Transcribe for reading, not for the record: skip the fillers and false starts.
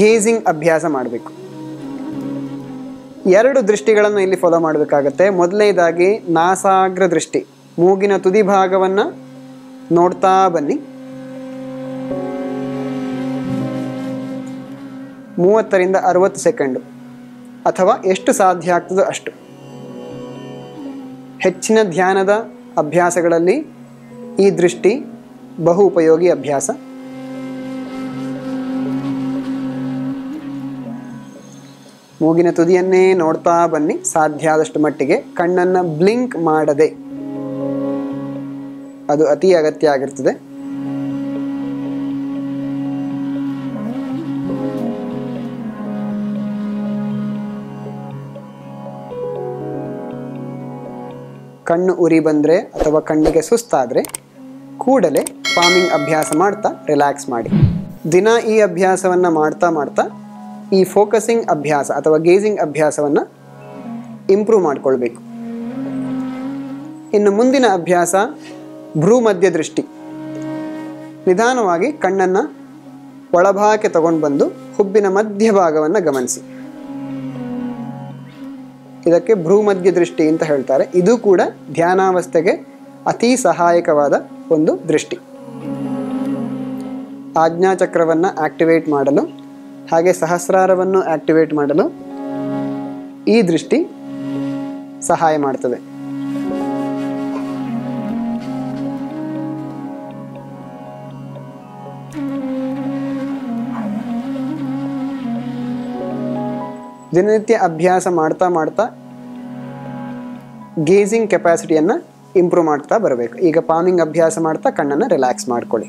Gazing ಅಭ್ಯಾಸ ಮಾಡಬೇಕು. 2 ದೃಷ್ಟಿಗಳನ್ನು ಇಲ್ಲಿ ಫಾಲೋ ಮಾಡಬೇಕಾಗತ್ತೆ. ಮೊದಲನೇದಾಗಿ ನಾಸಾಗ್ರ ದೃಷ್ಟಿ, ಮೂಗಿನ ತುದಿ ಭಾಗವನ್ನು ನೋಡ್ತಾ ಬನ್ನಿ. 30 ರಿಂದ 60 ಸೆಕೆಂಡು ಅಥವಾ ಎಷ್ಟು ಸಾಧ್ಯ ಆಗ್ತದೋ ಅಷ್ಟು. ಹೆಚ್ಚಿನ ಧ್ಯಾನದ ಅಭ್ಯಾಸಗಳಲ್ಲಿ ಈ ದೃಷ್ಟಿ ಬಹು ಉಪಯೋಗಿ ಅಭ್ಯಾಸ. ಮೂಗಿನ ತುದಿಯನ್ನೇ ನೋಡ್ತಾ ಬನ್ನಿ. ಸಾಧ್ಯ ಆದಷ್ಟು ಮಟ್ಟಿಗೆ ಕಣ್ಣನ್ನು ಬ್ಲಿಂಕ್ ಮಾಡದೆ, ಅದು ಅತಿ ಅಗತ್ಯ ಆಗಿರ್ತದೆ. ಕಣ್ಣು ಉರಿ ಬಂದರೆ ಅಥವಾ ಕಣ್ಣಿಗೆ ಸುಸ್ತಾದರೆ ಕೂಡಲೇ ಪಾಮಿಂಗ್ ಅಭ್ಯಾಸ ಮಾಡ್ತಾ ರಿಲ್ಯಾಕ್ಸ್ ಮಾಡಿ. ದಿನ ಈ ಅಭ್ಯಾಸವನ್ನು ಮಾಡ್ತಾ ಮಾಡ್ತಾ ಈ ಫೋಕಸಿಂಗ್ ಅಭ್ಯಾಸ ಅಥವಾ ಗೇಜಿಂಗ್ ಅಭ್ಯಾಸವನ್ನು ಇಂಪ್ರೂವ್ ಮಾಡಿಕೊಳ್ಬೇಕು. ಇನ್ನು ಮುಂದಿನ ಅಭ್ಯಾಸ ಭ್ರೂ ಮಧ್ಯ ದೃಷ್ಟಿ. ನಿಧಾನವಾಗಿ ಕಣ್ಣನ್ನು ಒಳಭಾಗಕ್ಕೆ ತಗೊಂಡು ಬಂದು ಹುಬ್ಬಿನ ಮಧ್ಯಭಾಗವನ್ನು ಗಮನಿಸಿ. ಇದಕ್ಕೆ ಭ್ರೂ ಮಧ್ಯ ದೃಷ್ಟಿ ಅಂತ ಹೇಳ್ತಾರೆ. ಇದು ಕೂಡ ಧ್ಯಾನಾವಸ್ಥೆಗೆ ಅತಿ ಸಹಾಯಕವಾದ ಒಂದು ದೃಷ್ಟಿ. ಆಜ್ಞಾಚಕ್ರವನ್ನು ಆಕ್ಟಿವೇಟ್ ಮಾಡಲು ಹಾಗೆ ಸಹಸ್ರಾರವನ್ನು ಆಕ್ಟಿವೇಟ್ ಮಾಡಲು ಈ ದೃಷ್ಟಿ ಸಹಾಯ ಮಾಡ್ತದೆ. ದಿನನಿತ್ಯ ಅಭ್ಯಾಸ ಮಾಡ್ತಾ ಮಾಡ್ತಾ ಗೇಜಿಂಗ್ ಕೆಪಾಸಿಟಿಯನ್ನು ಇಂಪ್ರೂವ್ ಮಾಡ್ತಾ ಬರಬೇಕು. ಈಗ ಪಾಮಿಂಗ್ ಅಭ್ಯಾಸ ಮಾಡ್ತಾ ಕಣ್ಣನ್ನು ರಿಲ್ಯಾಕ್ಸ್ ಮಾಡ್ಕೊಳ್ಳಿ.